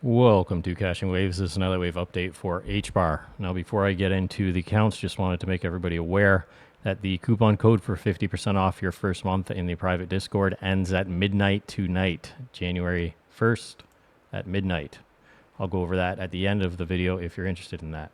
Welcome to Caching Waves. This is another wave update for HBAR. Now, before I get into the counts, just wanted to make everybody aware that the coupon code for 50% off your first month in the private Discord ends at midnight tonight, January 1st at midnight. I'll go over that at the end of the video if you're interested in that.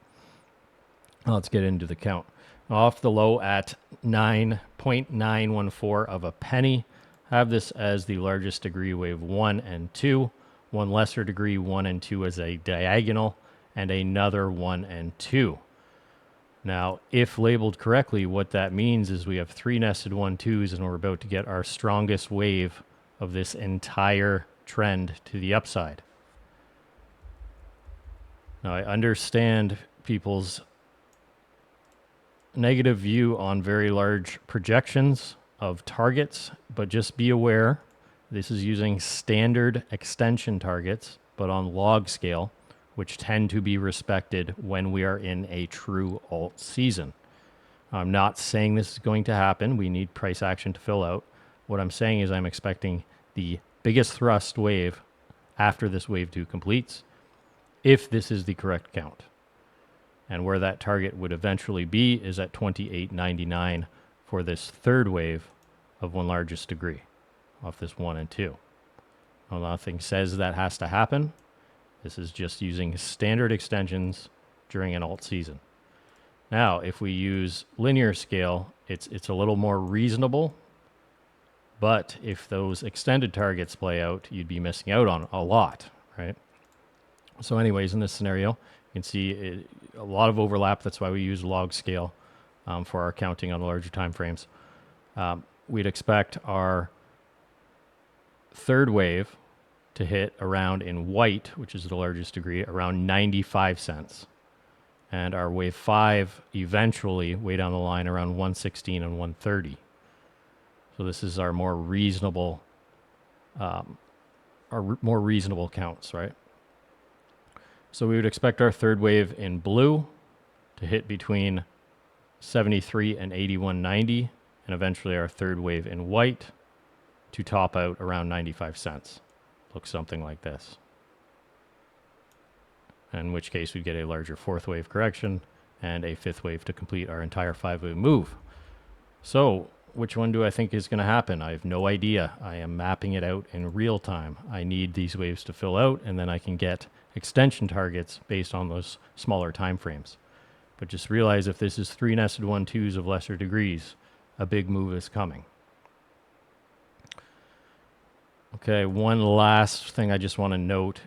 Now, let's get into the count. Off the low at 9.914 of a penny. Have this as the largest degree wave 1 and 2. One lesser degree 1 and 2 as a diagonal, and another 1 and 2. Now, if labeled correctly, what that means is we have 3 nested 1-2s, and we're about to get our strongest wave of this entire trend to the upside. Now, I understand people's negative view on very large projections of targets, but just be aware this is using standard extension targets, but on log scale, which tend to be respected when we are in a true alt season. I'm not saying this is going to happen. We need price action to fill out. What I'm saying is I'm expecting the biggest thrust wave after this wave 2 completes, if this is the correct count. And where that target would eventually be is at 28.99 for this third wave of one largest degree off this 1 and 2. Well, nothing says that has to happen. This is just using standard extensions during an alt season. Now, if we use linear scale, it's a little more reasonable, but if those extended targets play out, you'd be missing out on a lot, right? So anyways, in this scenario, you can see a lot of overlap. That's why we use log scale for our counting on larger time frames. We'd expect our third wave to hit around in white, which is the largest degree, around 95 cents. And our wave 5 eventually way down the line around 116 and 130. So this is our more reasonable counts, right? So we would expect our third wave in blue to hit between 73 and 81.90, and eventually our third wave in white to top out around 95 cents. Looks something like this. In which case we'd get a larger fourth wave correction and a fifth wave to complete our entire 5-wave move. So which one do I think is going to happen? I have no idea. I am mapping it out in real time. I need these waves to fill out, and then I can get extension targets based on those smaller time frames. But just realize if this is 3 nested 1-2s of lesser degrees, a big move is coming. Okay, one last thing I just want to note.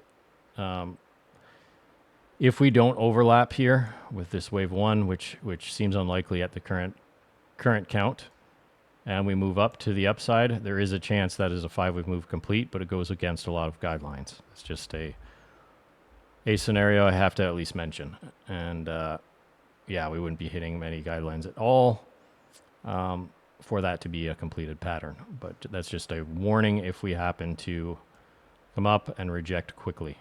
If we don't overlap here with this wave 1, which seems unlikely at the current count, and we move up to the upside, there is a chance that is a 5-wave move complete, but it goes against a lot of guidelines. It's just a scenario I have to at least mention. And yeah, we wouldn't be hitting many guidelines at all for that to be a completed pattern. But that's just a warning if we happen to come up and reject quickly.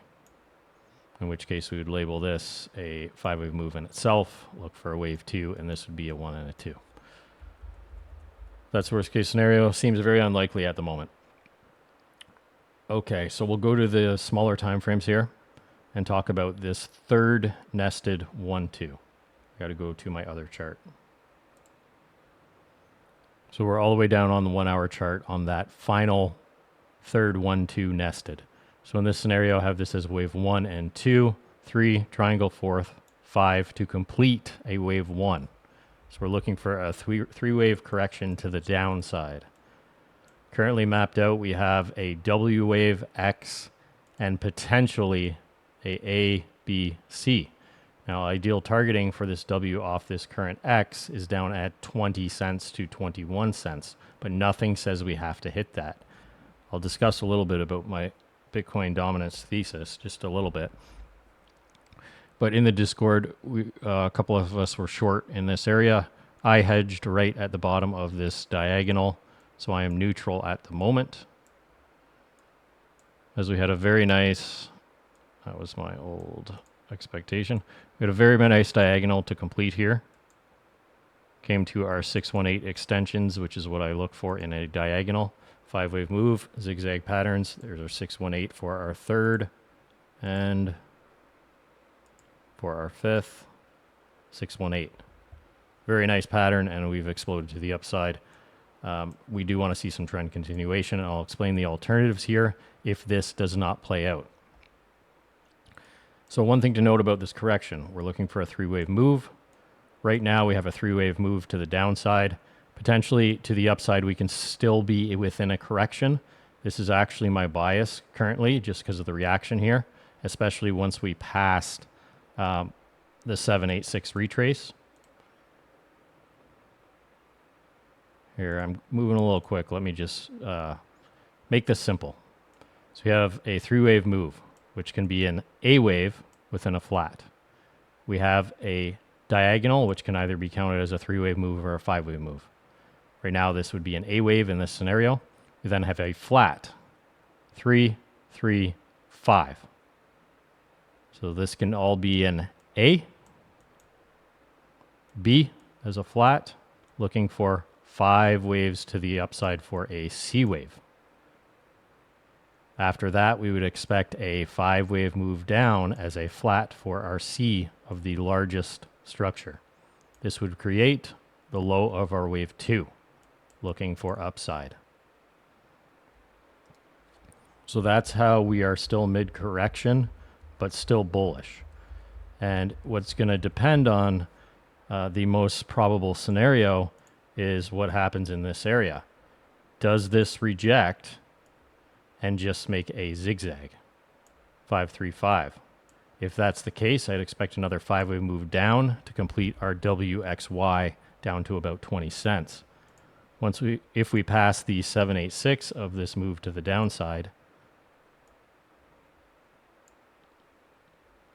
In which case we would label this a 5-wave move in itself, look for a wave 2, and this would be a 1 and a 2. That's worst case scenario. Seems very unlikely at the moment. Okay, so we'll go to the smaller time frames here and talk about this third nested 1-2. I got to go to my other chart. So we're all the way down on the 1-hour chart on that final third 1-2 nested. So in this scenario, I have this as wave 1 and 2, 3, triangle, fourth, 5 to complete a wave 1. So we're looking for a three-wave correction to the downside. Currently mapped out, we have a W wave, X, and potentially a B, C. Now, ideal targeting for this W off this current X is down at 20 cents to 21 cents, but nothing says we have to hit that. I'll discuss a little bit about my Bitcoin dominance thesis, just a little bit. But in the Discord, a couple of us were short in this area. I hedged right at the bottom of this diagonal, so I am neutral at the moment. As we had a very nice, that was my old expectation. We had a very nice diagonal to complete here. Came to our 618 extensions, which is what I look for in a diagonal. 5-wave move, zigzag patterns. There's our 618 for our third And for our fifth, 618. Very nice pattern, and we've exploded to the upside. We do want to see some trend continuation, and I'll explain the alternatives here if this does not play out. So one thing to note about this correction, we're looking for a three-wave move. Right now we have a three-wave move to the downside. Potentially to the upside, we can still be within a correction. This is actually my bias currently, just because of the reaction here, especially once we passed the 786 retrace. Here, I'm moving a little quick. Let me just make this simple. So we have a three-wave move, which can be an A wave within a flat. We have a diagonal, which can either be counted as a three-wave move or a five-wave move. Right now, this would be an A wave in this scenario. We then have a flat, 3, 3, 5. So this can all be an A, B as a flat, looking for 5 waves to the upside for a C wave. After that, we would expect a 5-wave move down as a flat for our C of the largest structure. This would create the low of our wave 2, looking for upside. So that's how we are still mid-correction, but still bullish. And what's going to depend on the most probable scenario is what happens in this area. Does this reject and just make a zigzag? 535. If that's the case, I'd expect another 5-wave move down to complete our WXY down to about 20 cents. If we pass the 786 of this move to the downside,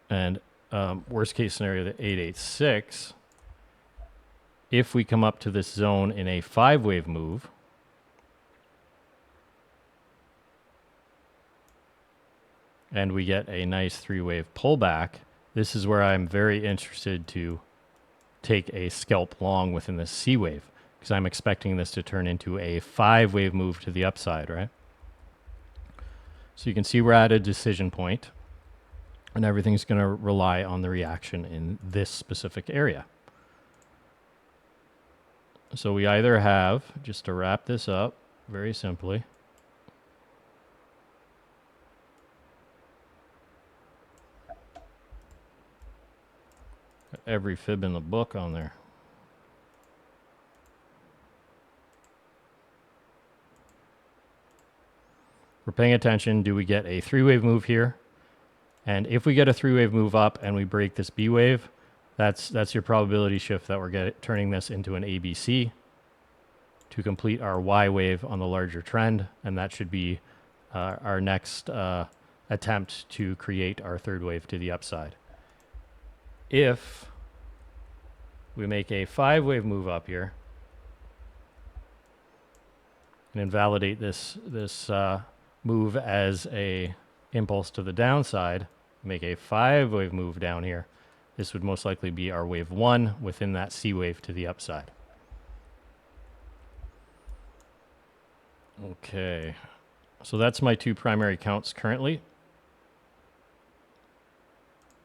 and worst case scenario, the 886, if we come up to this zone in a 5-wave move, and we get a nice 3-wave pullback, this is where I'm very interested to take a scalp long within this C wave, because I'm expecting this to turn into a 5-wave move to the upside, right? So you can see we're at a decision point, and everything's going to rely on the reaction in this specific area. So we either have, just to wrap this up very simply, every fib in the book on there. We're paying attention. Do we get a 3-wave move here? And if we get a 3-wave move up and we break this B wave, that's your probability shift that we're turning this into an ABC to complete our Y wave on the larger trend. And that should be our next attempt to create our 3rd wave to the upside. If we make a 5-wave move up here and invalidate this move as a impulse to the downside, make a 5-wave move down here, this would most likely be our wave 1 within that C wave to the upside. Okay, so that's my 2 primary counts currently.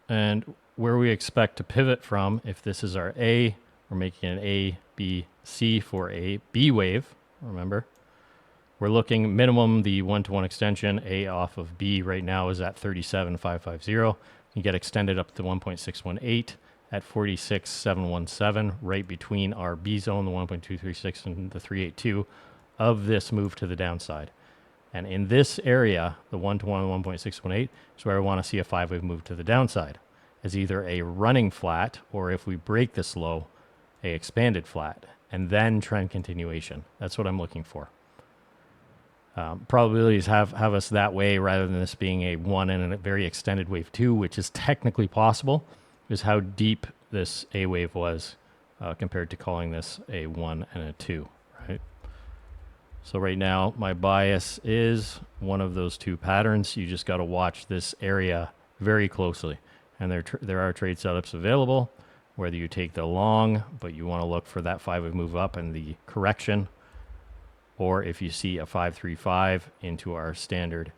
And where we expect to pivot from, if this is our A, we're making an A, B, C for a B wave, remember. We're looking minimum the 1-to-1 extension, A off of B right now is at 37,550. You get extended up to 1.618 at 46,717, right between our B zone, the 1.236 and the 382 of this move to the downside. And in this area, the 1-to-1 1.618 is where I want to see a 5-wave move to the downside as either a running flat, or if we break this low, a expanded flat, and then trend continuation. That's what I'm looking for. Probabilities have us that way rather than this being a 1 and a very extended wave 2, which is technically possible, is how deep this A wave was compared to calling this a 1 and a 2, right? So right now, my bias is one of those 2 patterns. You just got to watch this area very closely. And there are trade setups available, whether you take the long, but you want to look for that 5-wave move up and the correction, or if you see a 535 into our standard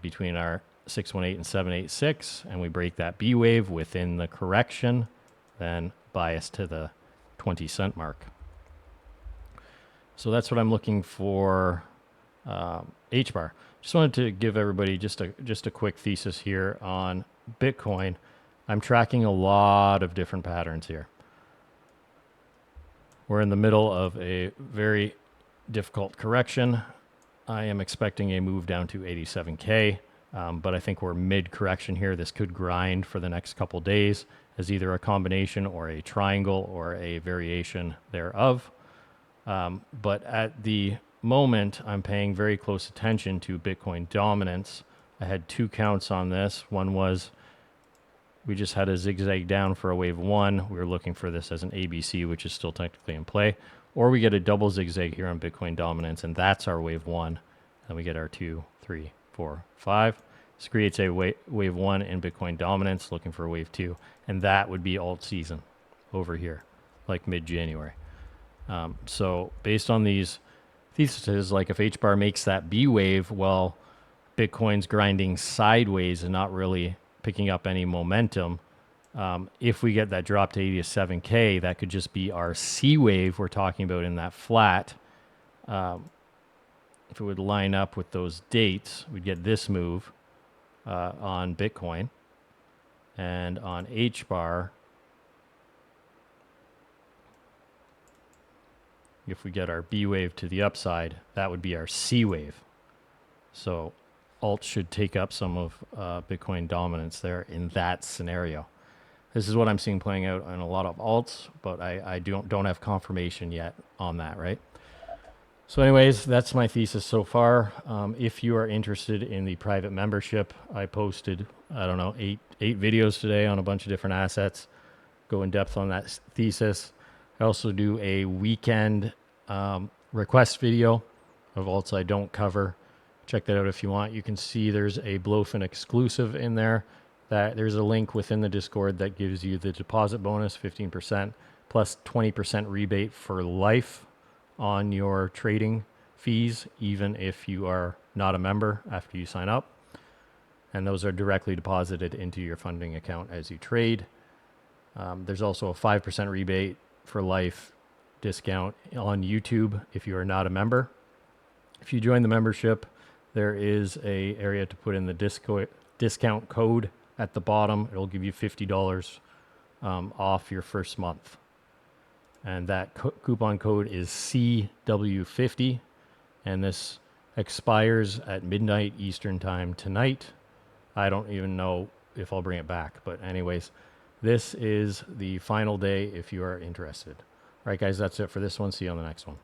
between our 618 and 786, and we break that B wave within the correction, then bias to the 20-cent mark. So that's what I'm looking for HBAR. Just wanted to give everybody just a quick thesis here on Bitcoin. I'm tracking a lot of different patterns here. We're in the middle of a very difficult correction. I am expecting a move down to 87K, but I think we're mid-correction here. This could grind for the next couple days as either a combination or a triangle or a variation thereof. But at the moment, I'm paying very close attention to Bitcoin dominance. I had two counts on this. One was we just had a zigzag down for a wave one. We were looking for this as an ABC, which is still technically in play. Or we get a double zigzag here on Bitcoin dominance, and that's our wave one. Then we get our 2, 3, 4, 5. This creates a wave one in Bitcoin dominance, looking for a wave two. And that would be alt season over here, like mid-January. So based on these theses, like if HBAR makes that B wave, well, Bitcoin's grinding sideways and not really picking up any momentum. If we get that drop to 87K, that could just be our C wave we're talking about in that flat. If it would line up with those dates, we'd get this move on Bitcoin. And on HBAR, if we get our B wave to the upside, that would be our C wave. So alt should take up some of Bitcoin dominance there in that scenario. This is what I'm seeing playing out on a lot of alts, but I don't have confirmation yet on that, right? So anyways, that's my thesis so far. If you are interested in the private membership, I posted, I don't know, eight videos today on a bunch of different assets. Go in depth on that thesis. I also do a weekend request video of alts I don't cover. Check that out if you want. You can see there's a Blowfin exclusive in there. There's a link within the Discord that gives you the deposit bonus, 15%, plus 20% rebate for life on your trading fees, even if you are not a member after you sign up. And those are directly deposited into your funding account as you trade. There's also a 5% rebate for life discount on YouTube if you are not a member. If you join the membership, there is a area to put in the discount code at the bottom. It'll give you $50 off your first month. And that coupon code is CW50. And this expires at midnight Eastern time tonight. I don't even know if I'll bring it back. But anyways, this is the final day if you are interested. All right, guys, that's it for this one. See you on the next one.